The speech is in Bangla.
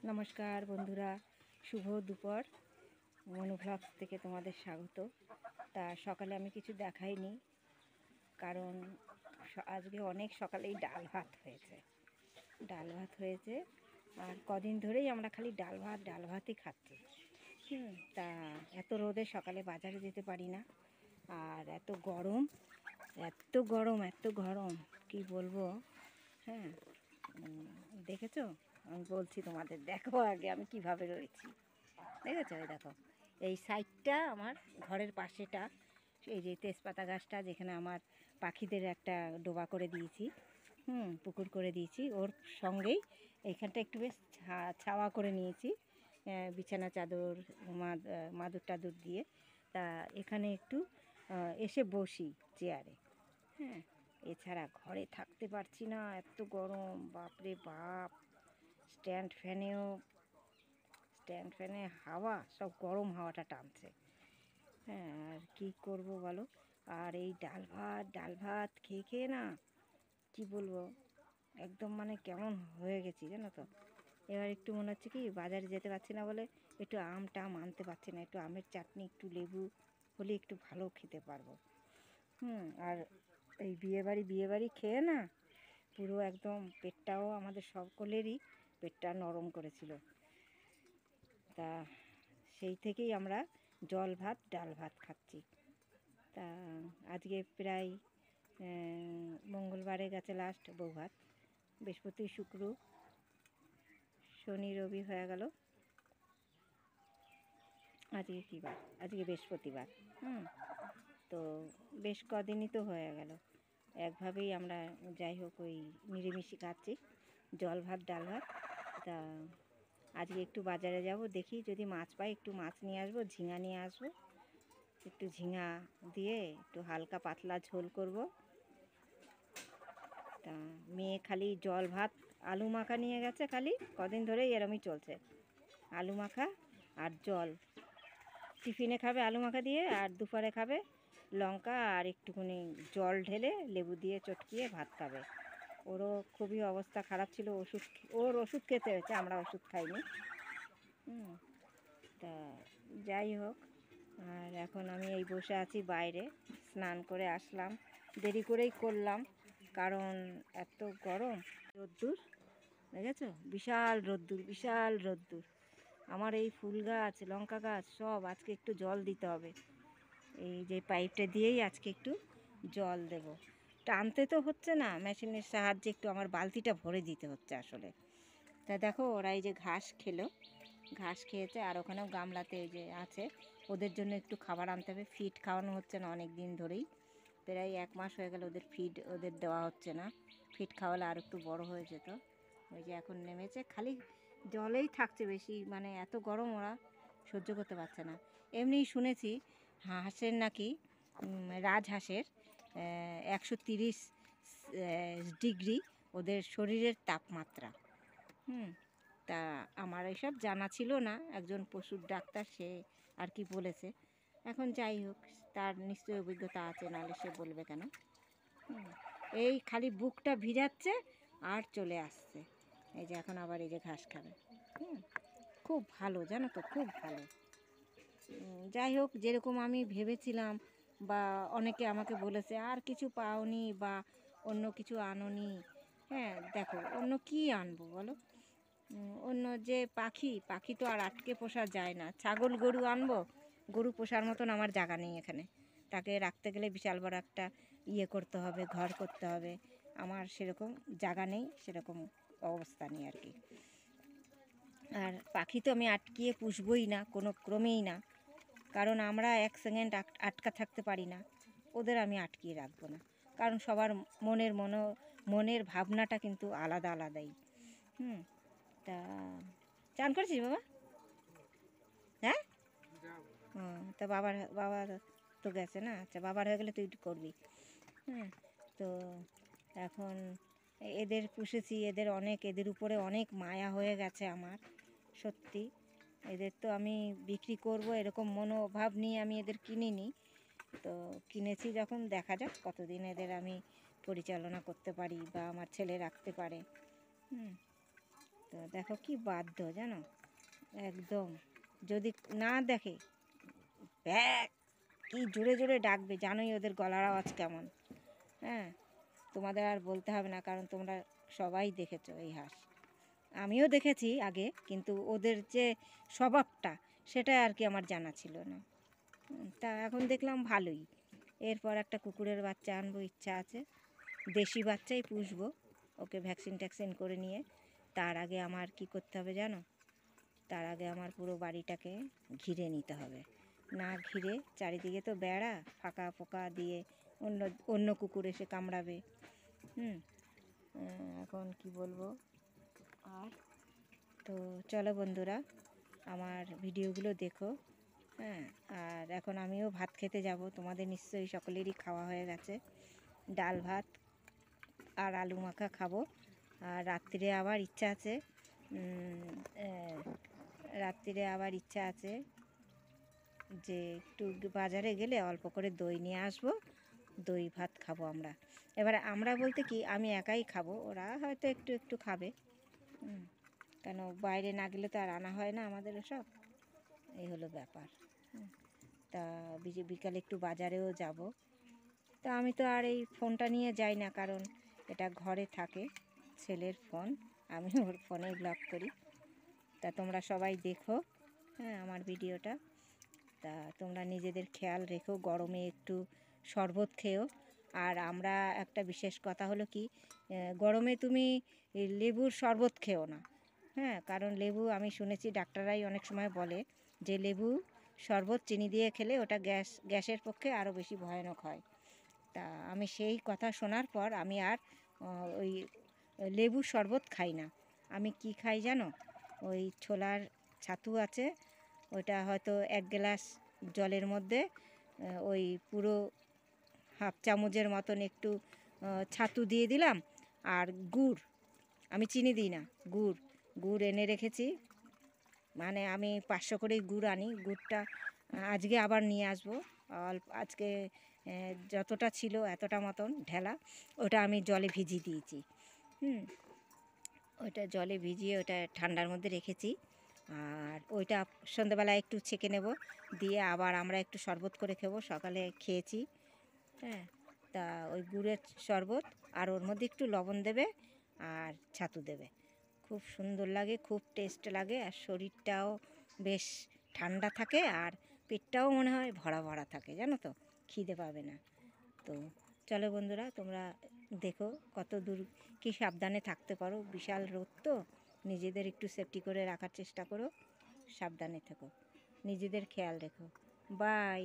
নমস্কার বন্ধুরা, শুভ দুপুর। মনু ভ্লগস থেকে তোমাদের স্বাগত। তা সকালে আমি কিছু দেখাইনি, কারণ আজকে অনেক সকালেই ডাল ভাত হয়েছে। আর কদিন ধরেই আমরা খালি ডাল ভাতই খাচ্ছি। তা এত রোদে সকালে বাজারে যেতে পারি না, আর এত গরম কি বলবো। হ্যাঁ, দেখেছো? আমি বলছি তোমাদের, দেখো আগে আমি কিভাবে রয়েছি। দেখেছো? এই দেখো, এই সাইডটা আমার ঘরের পাশেটা, এই যে তেজপাতা গাছটা, যেখানে আমার পাখিদের একটা ডোবা করে দিয়েছি, পুকুর করে দিয়েছি, ওর সঙ্গেই এইখানটা একটু বেশ ছাওয়া করে নিয়েছি, বিছানা চাদর মাদুর টাদুর দিয়ে। তা এখানে একটু এসে বসি চেয়ারে। হ্যাঁ, এছাড়া ঘরে থাকতে পারছি না, এত গরম, বাপরে বাপ। স্ট্যান্ড ফ্যানে হাওয়া, সব গরম হাওয়াটা টানছে। হ্যাঁ, আর কী করবো বলো। আর এই ডাল ভাত খেয়ে না, কি বলবো, একদম মানে কেমন হয়ে গেছি জানো তো। এবার একটু মনে হচ্ছে কি, বাজারে যেতে পারছি না বলে একটু আম টাম আনতে পারছি না, একটু আমের চাটনি, একটু লেবু হলে একটু ভালো খেতে পারবো। আর এই বিয়েবাড়ি খেয়ে না পুরো একদম পেটটাও আমাদের সকলেরই পেটটা নরম করেছিল। তা সেই থেকেই আমরা ডাল ভাত খাচ্ছি। তা আজকে প্রায় মঙ্গলবারে গেছে লাস্ট বউ ভাত, বৃহস্পতি শুক্র শনি রবি হয়ে গেল, আজকে কী বার, আজকে বৃহস্পতিবার। তো বেশ কদিনই তো হয়ে গেল, একভাবেই আমরা যাই হোক ওই নিরামিষই খাচ্ছি, ডাল ভাত। তা আজকে একটু বাজারে যাব, দেখি যদি মাছ পাই একটু মাছ নিয়ে আসবো, ঝিঙা নিয়ে আসবো, একটু ঝিঙা দিয়ে একটু হালকা পাতলা ঝোল করব। তা মেয়ে খালি জল ভাত আলু মাখা নিয়ে গেছে, খালি কদিন ধরেই এরমই চলছে, আলু মাখা আর জল। টিফিনে খাবে আলু মাখা দিয়ে, আর দুপুরে খাবে লঙ্কা আর একটুখানি জল ঢেলে লেবু দিয়ে চটকিয়ে ভাত খাবে। ওরও খুবই অবস্থা খারাপ ছিল, ওর ওষুধ খেতে হয়েছে, আমরা ওষুধ খাইনি। তা যাই হোক, আর এখন আমি এই বসে আছি বাইরে, স্নান করে আসলাম, দেরি করেই করলাম, কারণ এত গরম। রোদ্দুর দেখেছো, বিশাল রোদ্দুর। আমার এই ফুল গাছ, লঙ্কা গাছ সব আজকে একটু জল দিতে হবে, এই যে পাইপটা দিয়েই আজকে একটু জল দেব। টানতে তো হচ্ছে না, মেশিনের সাহায্যে একটু আমার বালতিটা ভরে দিতে হচ্ছে আসলে। তা দেখো, ওরা এই যে ঘাস খেয়েছে, আর ওখানেও গামলাতে এই যে আছে, ওদের জন্য একটু খাবার আনতে হবে। ফিড খাওয়ানো হচ্ছে না অনেক দিন ধরেই, প্রায় 1 মাস হয়ে গেল ওদের দেওয়া হচ্ছে না। ফিড খাওয়ালে আর একটু বড় হয়ে যেত। ওই যে এখন নেমেছে, খালি জলেই থাকছে বেশি, মানে এত গরম ওরা সহ্য করতে পারছে না। এমনি শুনেছি হাঁসের নাকি, রাজহাঁসের 130 ডিগ্রি ওদের শরীরের তাপমাত্রা। তা আমার এসব জানা ছিল না, একজন পশুর ডাক্তার সে আর কি বলেছে। এখন যাই হোক, তার নিশ্চয়ই অভিজ্ঞতা আছে, নাহলে সে বলবে কেন। এই খালি বুকটা ভিজাচ্ছে আর চলে আসছে, এই যে এখন আবার এই যে ঘাস খাবে। খুব ভালো জানো তো, খুব ভালো। যাই হোক, যেরকম আমি ভেবেছিলাম, বা অনেকে আমাকে বলেছে আর কিছু পাওনি বা অন্য কিছু আনোনি। হ্যাঁ দেখো, অন্য কি আনবো বলো। অন্য যে পাখি তো আর আটকে পোষা যায় না। ছাগল গরু আনবো, গরু পোষার মতন আমার জায়গা নেই এখানে, তাকে রাখতে গেলে বিশাল বড় একটা করতে হবে, ঘর করতে হবে। আমার সেরকম জায়গা নেই, সেরকম অবস্থা নেই আর কি। আর পাখি তো আমি আটকিয়ে পুষবই না, কোনো ক্রমেই না, কারণ আমরা এক সেকেন্ড আটকা থাকতে পারি না, ওদের আমি আটকিয়ে রাখবো না। কারণ সবার মনের ভাবনাটা কিন্তু আলাদাই। তা চান করেছিস বাবা? হ্যাঁ, তা বাবার তো গেছে না, আচ্ছা, বাবার হয়ে গেলে তুই করবি। তো এখন এদের পুষেছি, এদের উপরে অনেক মায়া হয়ে গেছে আমার, সত্যি। এদের তো আমি বিক্রি করব এরকম মনোভাব নিয়ে আমি এদের কিনিনি, তো কিনেছি যখন, দেখা যাক কতদিন এদের আমি পরিচালনা করতে পারি বা আমার ছেলে রাখতে পারে। তো দেখো কি বাধ্য জানো, একদম যদি না দেখে ব্যাক কি জোরে জোরে ডাকবে, জানোই ওদের গলার আওয়াজ কেমন। হ্যাঁ, তোমাদের আর বলতে হবে না, কারণ তোমরা সবাই দেখেছো এই হাঁস। আমিও দেখেছি আগে, কিন্তু ওদের যে স্বভাবটা সেটা আর কি আমার জানা ছিল না। তা এখন দেখলাম ভালোই। এরপর একটা কুকুরের বাচ্চা আনবো, ইচ্ছা আছে, দেশি বাচ্চাই পুষবো, ওকে ভ্যাকসিন ট্যাকসিন করে নিয়ে। তার আগে আমার কি করতে হবে জানো, তার আগে আমার পুরো বাড়িটাকে ঘিরে নিতে হবে। না ঘিরে, চারিদিকে তো বেড়া, ফাঁকা ফোঁকা দিয়ে অন্য অন্য কুকুর এসে কামড়াবে। হুম, এখন কি বলবো আর। তো চলো বন্ধুরা, আমার ভিডিওগুলো দেখো। হ্যাঁ, আর এখন আমিও ভাত খেতে যাব। তোমাদের নিশ্চয়ই সকলেরই খাওয়া হয়ে গেছে। ডাল ভাত আর আলু মাখা খাবো। আর রাত্রিরে আবার ইচ্ছা আছে, রাত্রিরে আবার ইচ্ছা আছে যে একটু বাজারে গেলে অল্প করে দই নিয়ে আসবো, দই ভাত খাবো আমরা। এবারে আমরা বলতে কি, আমি একাই খাবো, ওরা হয়তো একটু একটু খাবে। কেন বাইরে না গেলে তো আর আনা হয় না আমাদের ওসব, এই হলো ব্যাপার। তা বিকালে একটু বাজারেও যাব। তা আমি তো আর এই ফোনটা নিয়ে যাই না, কারণ এটা ঘরে থাকে, ছেলের ফোন, আমি ওর ফোনেই ব্লগ করি। তা তোমরা সবাই দেখো, হ্যাঁ, আমার ভিডিওটা। তা তোমরা নিজেদের খেয়াল রেখো, গরমে একটু শরবত খেও। আর আমরা একটা বিশেষ কথা হলো কি, গরমে তুমি লেবুর শরবত খেও না। হ্যাঁ, কারণ লেবু আমি শুনেছি ডাক্তাররাই অনেক সময় বলে যে লেবু শরবত চিনি দিয়ে খেলে ওটা গ্যাসের পক্ষে আরও বেশি ভয়ানক হয়। তা আমি সেই কথা শোনার পর আমি আর ওই লেবুর শরবত খাই না। আমি কি খাই জানো, ওই ছোলার ছাতু আছে, ওইটা হয়তো 1 গ্লাস জলের মধ্যে ওই পুরো হাফ চামচের মতন একটু ছাতু দিয়ে দিলাম, আর গুড়, আমি চিনি দিই না, গুড় এনে রেখেছি। মানে আমি 500 করেই গুড় আনি, গুড়টা আজকে আবার নিয়ে আসবো। আজকে যতটা ছিল এতটা মতন ঢেলা, ওটা আমি জলে ভিজিয়ে দিয়েছি। ওইটা জলে ভিজিয়ে ওটা ঠান্ডার মধ্যে রেখেছি। আর ওইটা সন্ধ্যেবেলায় একটু ছেঁকে নেব, দিয়ে আবার আমরা একটু শরবত করে খাবো, সকালে খেয়েছি। হ্যাঁ, তা ওই গুড়ের শরবত, আর ওর মধ্যে একটু লবণ দেবে আর ছাতু দেবে, খুব সুন্দর লাগে, খুব টেস্ট লাগে, আর শরীরটাও বেশ ঠান্ডা থাকে, আর পেটটাও মনে হয় ভরা ভরা থাকে, জানো তো, খিদে পাবে না। তো চলো বন্ধুরা, তোমরা দেখো কত দূর কি সাবধানে থাকতে পারো, বিশাল রোদ তো, নিজেদের একটু সেফটি করে রাখার চেষ্টা করো, সাবধানে থেকো, নিজেদের খেয়াল রেখো। বাই।